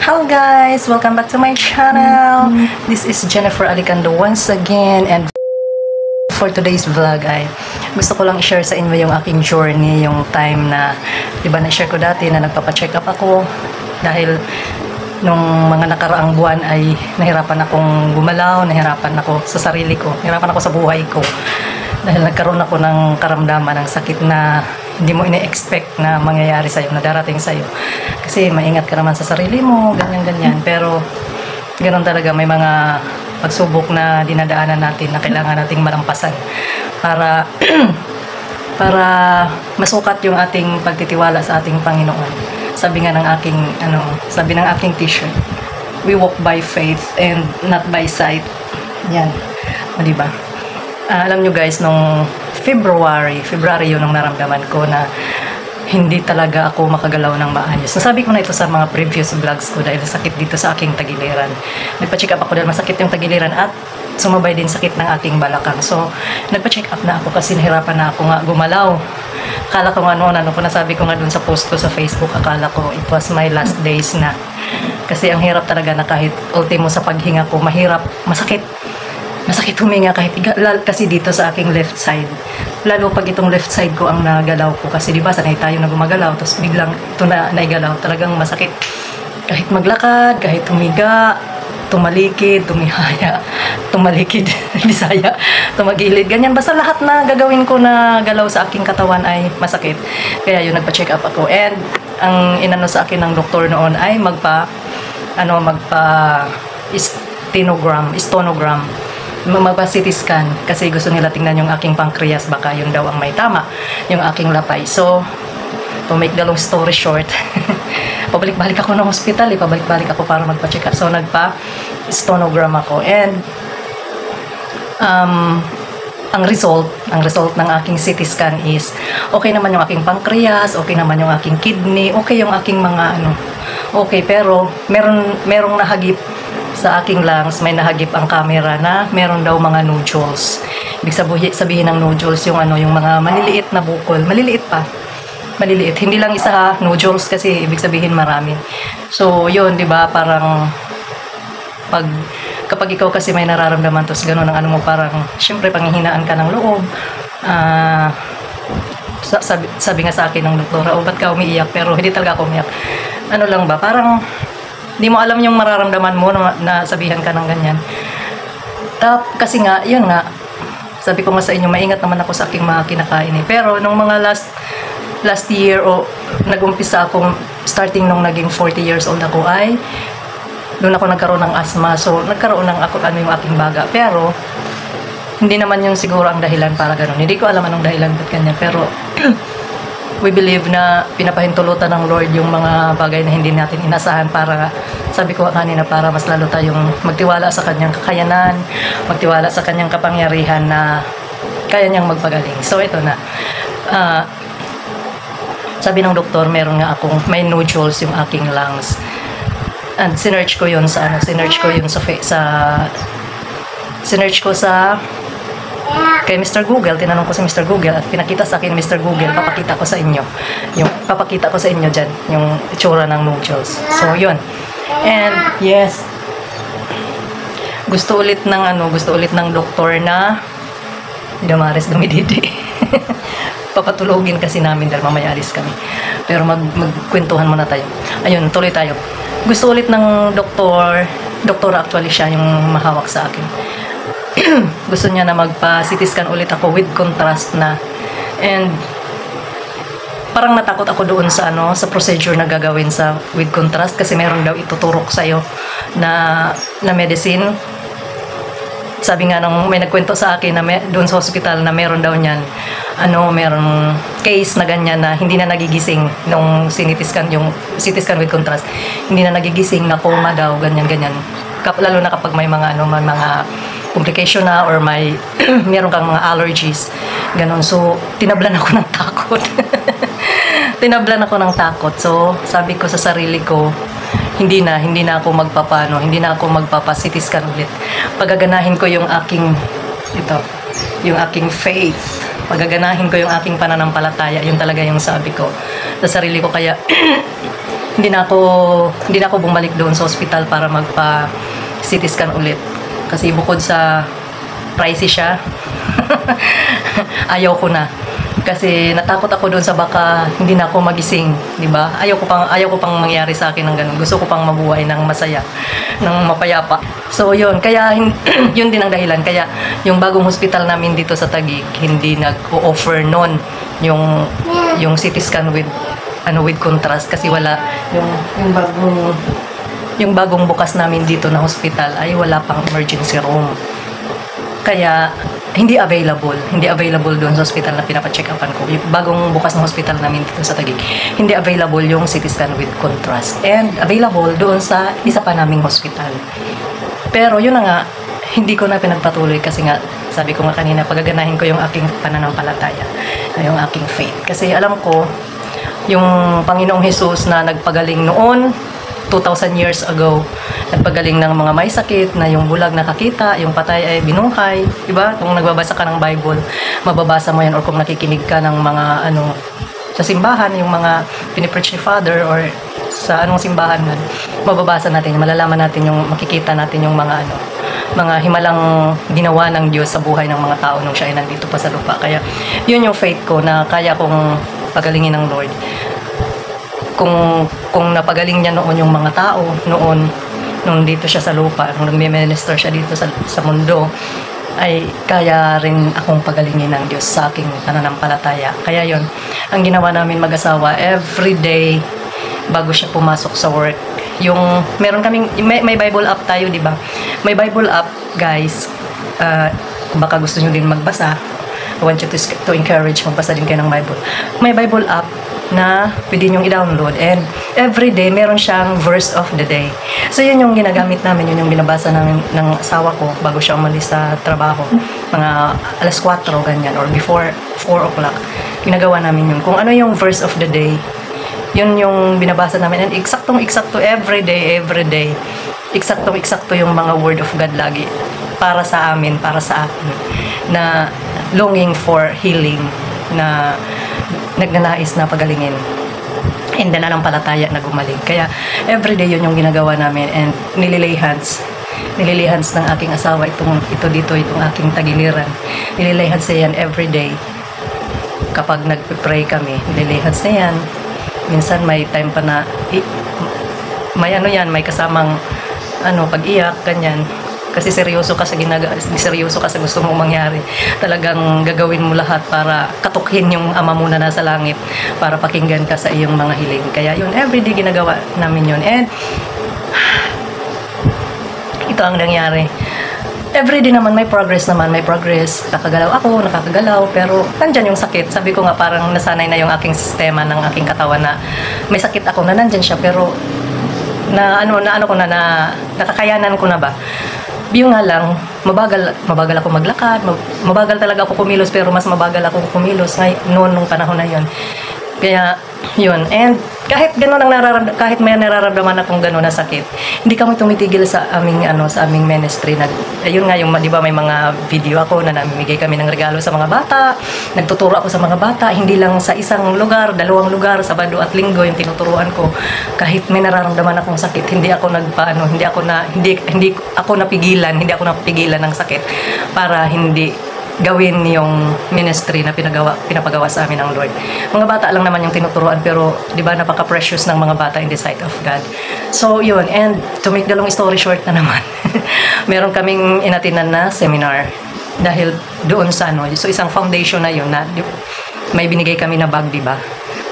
Hello guys! Welcome back to my channel. This is Jennifer Alicando once again, and for today's vlog ay gusto ko lang i-share sa inyo yung aking journey, yung time na, diba na-share ko dati na nagpapacheck up ako dahil nung mga nakaraang buwan ay nahirapan akong gumalaw, nahirapan ako sa sarili ko, nahirapan ako sa buhay ko dahil nagkaroon ako ng karamdaman ng sakit na hindi mo ine-expect na mangyayari sa'yo, na darating sa'yo. Kasi maingat ka naman sa sarili mo, ganyan-ganyan. Pero, ganun talaga, may mga pagsubok na dinadaanan natin na kailangan nating malampasan para para masukat yung ating pagtitiwala sa ating Panginoon. Sabi nga ng aking, sabi ng aking t-shirt, we walk by faith and not by sight. Yan. O, diba? Alam nyo guys, nung February yun ang naramdaman ko na hindi talaga ako makagalaw ng maayos. Nasabi ko na ito sa mga previous vlogs ko dahil sakit dito sa aking tagiliran. Nagpa-check up ako dahil masakit yung tagiliran at sumabay din sakit ng ating balakang. So, nagpa-check up na ako kasi nahirapan na ako nga gumalaw. Akala ko nga noon, nasabi ko nga dun sa post ko sa Facebook, akala ko it was my last days na. Kasi ang hirap talaga na kahit ultimo sa paghinga ko, mahirap, masakit huminga kahit kasi dito sa aking left side. Lalo pag itong left side ko ang nagalaw ko kasi di ba sanay tayo na gumagalaw tapos biglang ito na naigalaw, talagang masakit. Kahit maglakad, kahit humiga, tumalikid, tumihaya, tumalikid, bisaya, tumagilid, ganyan. Basta lahat na gagawin ko na galaw sa aking katawan ay masakit. Kaya yun, nagpa-check up ako. And ang inano sa akin ng doktor noon ay stonogram, magpa-CT scan kasi gusto nila tingnan yung aking pancreas, baka yun daw ang may tama, yung aking lapay. So, to make the long story short, pabalik-balik ako ng hospital, pabalik-balik ako para magpa-check up. So, nagpa-stonogram ako. And, ang result ng aking CT scan is, okay naman yung aking pancreas, okay naman yung aking kidney, okay yung aking mga okay, pero merong nahagip sa aking lungs, may nahagip ang camera na meron daw mga nodules. Ibig sabihin ng nodules yung yung mga maliliit na bukol, maliliit, hindi lang isa nodules kasi ibig sabihin marami. So yun, 'di ba, parang kapag ikaw kasi may nararamdaman tos gano'n ang mo, parang syempre panghihinaan ka ng loob. Sabi nga sa akin ng doktora, ba't ka umiiyak? Pero hindi talaga ako umiyak. Lang ba, parang hindi mo alam yung mararamdaman mo na sabihan ka ng ganyan. Kasi nga, yun nga, sabi ko nga sa inyo, maingat naman ako sa aking mga kinakain. Pero nung mga last year, nag-umpisa akong, starting nung naging 40 years old ako, ay doon ako nagkaroon ng asthma. So, nagkaroon ng yung aking baga. Pero, hindi naman yung siguro ang dahilan para ganun. Hindi ko alam anong dahilan ba't ganyan. Pero, we believe na pinapahintulutan ng Lord yung mga bagay na hindi natin inasahan para, sabi ko kanina, para mas lalo tayong magtiwala sa kanyang kakayanan, magtiwala sa kanyang kapangyarihan na kaya niyang magpagaling. So ito na, sabi ng doktor, meron nga akong, may nodules yung aking lungs. And sinearch ko yun sa kay Mr. Google, tinanong ko si Mr. Google at pinakita sa akin Mr. Google, papakita ko sa inyo dyan, yung itsura ng nodules. So, yun. And, yes, gusto ulit ng doktor na Damaris Dumididi. Papatulogin kasi namin dahil mamaya alis kami. Pero magkwentuhan muna tayo. Ayun, tuloy tayo. Gusto ulit ng doktora actually siya yung mahawak sa akin. Gusto niya na magpa-CT scan ulit ako with contrast na. And parang natakot ako doon sa procedure na gagawin sa with contrast kasi meron daw ituturok sa iyo na medicine. Sabi nga nung may nagkwento sa akin na doon sa hospital na meron daw niyan meron case na ganyan na hindi na nagigising nung CT scan, yung CT scan with contrast. Hindi na nagigising, na coma daw, ganyan. Lalo na kapag may mga mga complication na or may meron kang mga allergies, ganon. So tinablan ako ng takot. So sabi ko sa sarili ko, hindi na ako hindi na ako magpapa-CT scan ulit. Pagaganahin ko yung aking faith, pagaganahin ko yung aking pananampalataya. Yun talaga yung sabi ko sa sarili ko. Kaya hindi na ako bumalik doon sa ospital para magpa CT scan ulit. Kasi bukod sa pricey siya, ayaw ko na. Kasi natakot ako doon sa baka hindi na ako magising, di ba? Ayaw ko pang mangyari sa akin ng ganun. Gusto ko pang mabuhay ng masaya, ng mapayapa. So yun, kaya yun din ang dahilan. Kaya yung bagong hospital namin dito sa Taguig, hindi nag-o-offer noon yung CT scan with contrast kasi wala yung bagong bukas namin dito na hospital ay wala pang emergency room. Kaya hindi available doon sa hospital na pinapacheck-upan ko. Yung bagong bukas na hospital namin dito sa Taguig, hindi available yung CT scan with contrast. And available doon sa isa pa naming hospital. Pero yun na nga, hindi ko na pinagpatuloy kasi nga, sabi ko nga kanina, pagaganahin ko yung aking pananampalataya, yung aking faith. Kasi alam ko, yung Panginoong Jesus na nagpagaling noon, 2,000 years ago, nagpagaling ng mga may sakit na yung bulag nakakita, yung patay ay binuhay, diba? Kung nagbabasa ka ng Bible, mababasa mo yan, or kung nakikinig ka ng mga sa simbahan, yung mga pinipreach ni Father or sa anong simbahan man, mababasa natin, malalaman natin makikita natin yung mga himalang ginawa ng Diyos sa buhay ng mga tao nung siya ay nandito pa sa lupa. Kaya yun yung faith ko na kaya kong pagalingin ng Lord. Kung napagaling niya noon yung mga tao nung dito siya sa lupa, nung nagme-minister siya dito sa mundo, ay kaya rin akong pagalingin ng Diyos sa aking pananampalataya. Kaya yon ang ginawa namin mag-asawa everyday bago siya pumasok sa work. Yung meron kaming may Bible app tayo, di ba? May Bible app, guys. Kung baka gusto niyo din magbasa, I want you to encourage magbasa din kayo ng Bible. May Bible app na pwede nyo i-download, and everyday meron siyang verse of the day. So yun yung ginagamit namin, yun yung binabasa namin ng asawa ko bago siya umalis sa trabaho, mga alas 4 ganyan, or before 4 o'clock. Ginagawa namin yun, kung ano yung verse of the day, yun yung binabasa namin, and eksakto everyday, eksakto yung mga word of God lagi para sa amin, para sa akin, na longing for healing, na nagnanais na pagalingin, and nananampalataya na gumaling. Kaya everyday yun yung ginagawa namin, and nililay hands ng aking asawa itong aking tagiliran. Nililay hands na yan everyday kapag nagpe-pray kami. Nililay hands na yan. Minsan may time pa na may kasamang pag-iyak, ganyan. Kasi seryoso ka sa gusto mong mangyari. Talagang gagawin mo lahat para katukhin yung ama mo na nasa langit, para pakinggan ka sa iyong mga hiling. Kaya yun, everyday ginagawa namin yun. And ito ang nangyari. Everyday naman may progress. Nakakagalaw ako, pero nandyan yung sakit. Sabi ko nga, parang nasanay na yung aking sistema ng aking katawan na may sakit ako na nandyan siya, pero nakakayanan ko na ba? Yung nga lang, mabagal ako maglakad, mabagal talaga ako kumilos, pero mas mabagal ako kumilos noon nung panahon na yun. Kaya yun, and kahit may nararamdaman akong gano'n na sakit, hindi kami tumitigil sa aming ministry. Ayun nga, di ba may mga video ako na namimigay kami ng regalo sa mga bata, nagtuturo ako sa mga bata, hindi lang sa isang lugar, 2 lugar, Sabado at Linggo yung tinuturuan ko. Kahit may nararamdaman akong sakit, hindi ako napigilan ng sakit para hindi gawin yung ministry na pinapagawa sa amin ng Lord. Mga bata lang naman yung tinuturuan, pero di ba napaka-precious ng mga bata in the sight of God. So yun, and to make the long story short na naman, meron kaming inatinan na seminar dahil doon sa so isang foundation na yun na may binigay kami na bag, di ba?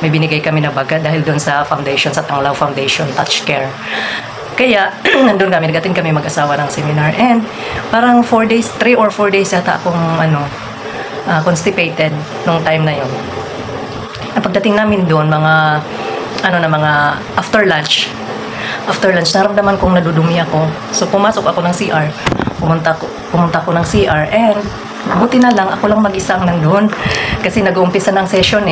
May binigay kami na bag dahil doon sa foundation, sa Tanglaw Foundation Touch Care. Kaya, nandun nag-attend kami mag-asawa ng seminar, and parang 3 or 4 days yata akong constipated nung time na yun. Pagdating namin doon, mga after lunch, naramdaman kong nadudumi ako. So, pumasok ako ng CR, pumunta ako ng CR, and buti na lang, ako lang mag-isa ang nandun, kasi nag-uumpisa ng session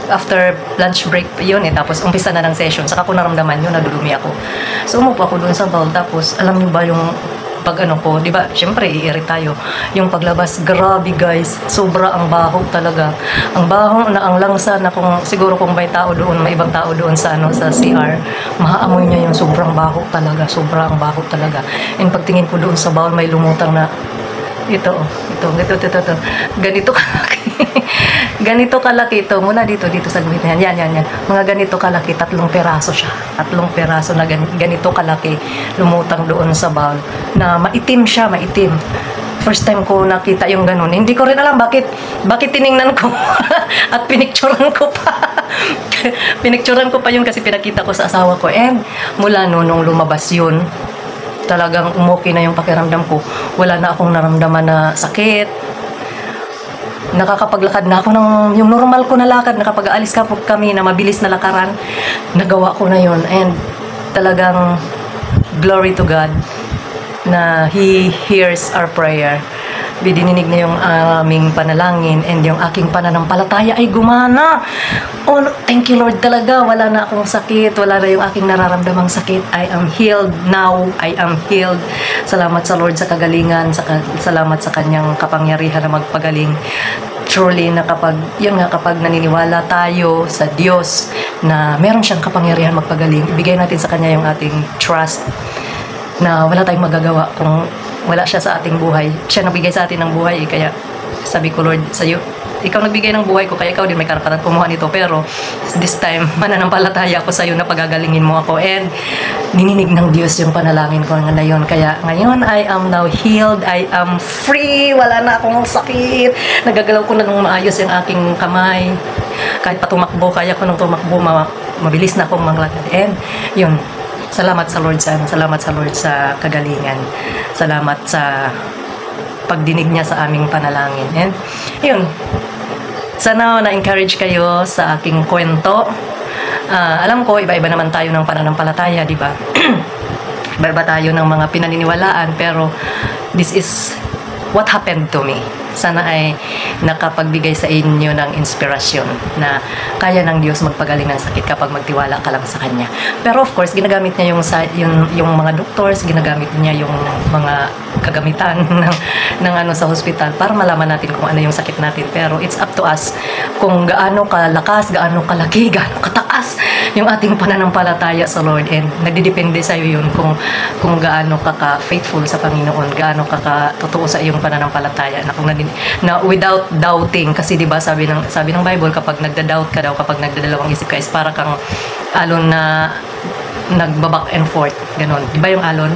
after lunch break yun tapos umpisa na ng session, saka ko naramdaman yun, nadudumi ako. So umupo ako doon sa bowl, tapos alam niyo ba yung pag ano ko, di ba, syempre, iirit tayo. Yung paglabas, grabe guys, sobra ang baho talaga. Ang baho na ang langsa na kung, siguro kung may tao doon, may ibang tao doon sa, ano, sa CR, mahaamoy niya yung sobrang baho talaga, sobrang baho talaga. And pagtingin ko doon sa bawal, may lumutang na, ito, ganito kalaki. Ganito kalaki ito, mula dito sa guhit na yan, yan. Mga ganito kalaki, 3 peraso siya. 3 peraso na ganito kalaki, lumutang doon sa bowl, na maitim siya, maitim. First time ko nakita yung ganun. Hindi ko rin alam bakit tiningnan ko at pinicturean ko pa. Pinicturean ko pa yun kasi pinakita ko sa asawa ko. And mula nung lumabas yun, talagang umokay na yung pakiramdam ko. Wala na akong naramdaman na sakit. Nakakapaglakad na ako ng yung normal ko na lakad. Nakapag-aalis kami na mabilis na lakaran, nagawa ko na yun. And talagang glory to God na He hears our prayer. Bidininig na yung aming panalangin, and yung aking pananampalataya ay gumana. Oh, thank you Lord talaga. Wala na akong sakit. Wala na yung aking nararamdamang sakit. I am healed now. I am healed. Salamat sa Lord sa kagalingan. Salamat sa kanyang kapangyarihan na magpagaling. Truly na kapag naniniwala tayo sa Diyos na meron siyang kapangyarihan magpagaling, ibigay natin sa kanya yung ating trust na wala tayong magagawa kung wala siya sa ating buhay. Siya nagbigay sa atin ng buhay, kaya sabi ko, Lord, sa iyo, ikaw nagbigay ng buhay ko, kaya ikaw din may karapatan kumuha nito. Pero this time, mananampalataya ako sa iyo na pagagalingin mo ako. And nininig ng Diyos yung panalangin ko ngayon. Kaya ngayon, I am now healed. I am free. Wala na akong sakit. Nagagalaw ko na nung maayos yung aking kamay. Kahit pa tumakbo, kaya ko nung tumakbo, mabilis na akong manglakad. And yun, salamat sa Lord sa kagalingan. Salamat sa pagdinig niya sa aming panalangin. And yun, sana na-encourage kayo sa aking kwento. Alam ko, iba-iba naman tayo ng pananampalataya, di ba? Iba-iba tayo ng mga pinaniniwalaan, pero this is what happened to me. Sana ay nakapagbigay sa inyo ng inspirasyon na kaya ng Diyos magpagaling ng sakit kapag magtiwala ka lang sa Kanya. Pero of course, ginagamit niya yung mga doctors, ginagamit niya yung mga kagamitan ng ano sa hospital para malaman natin kung ano yung sakit natin. Pero it's up to us kung gaano kalakas, gaano kalaki, gaano kataas yung ating pananampalataya sa Lord. And nagdidepende sa iyo yun kung gaano ka-faithful sa Panginoon, gaano ka-totoo sa iyong pananampalataya na without doubting. Kasi 'di ba sabi ng Bible, kapag nagda-doubt ka daw, kapag nagdadalawang isip ka, is para kang alon na nagba-back and forth, ganon. 'Di ba yung alon?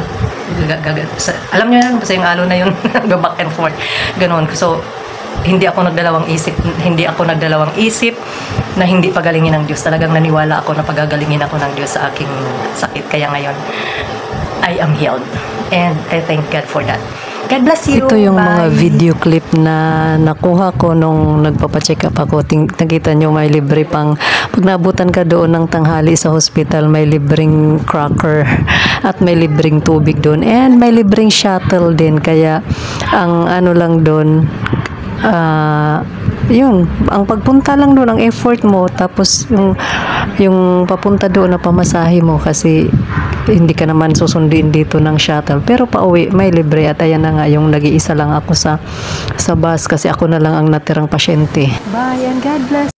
Alam niyo yan, kasi yung alon na yun, nagba-back and forth, ganon. So hindi ako nagdalawang isip na hindi pagalingin ng Diyos. Talagang naniwala ako na pagagalingin ako ng Diyos sa aking sakit. Kaya ngayon, I am healed. And I thank God for that. God bless you. Ito yung mga video clip na nakuha ko nung nagpapacheck up ako. Nakita nyo, may libre pang, pag naabutan ka doon ng tanghali sa hospital, may libreng cracker at may libreng tubig doon. And may libreng shuttle din. Kaya ang ano lang doon, yun, ang pagpunta lang doon, ang effort mo, tapos yung papunta doon na pamasahe mo, kasi hindi ka naman susundin dito ng shuttle, pero pauwi may libre. At ayan na nga, yung nag-iisa lang ako sa bus kasi ako na lang ang natirang pasyente. Bye and God bless.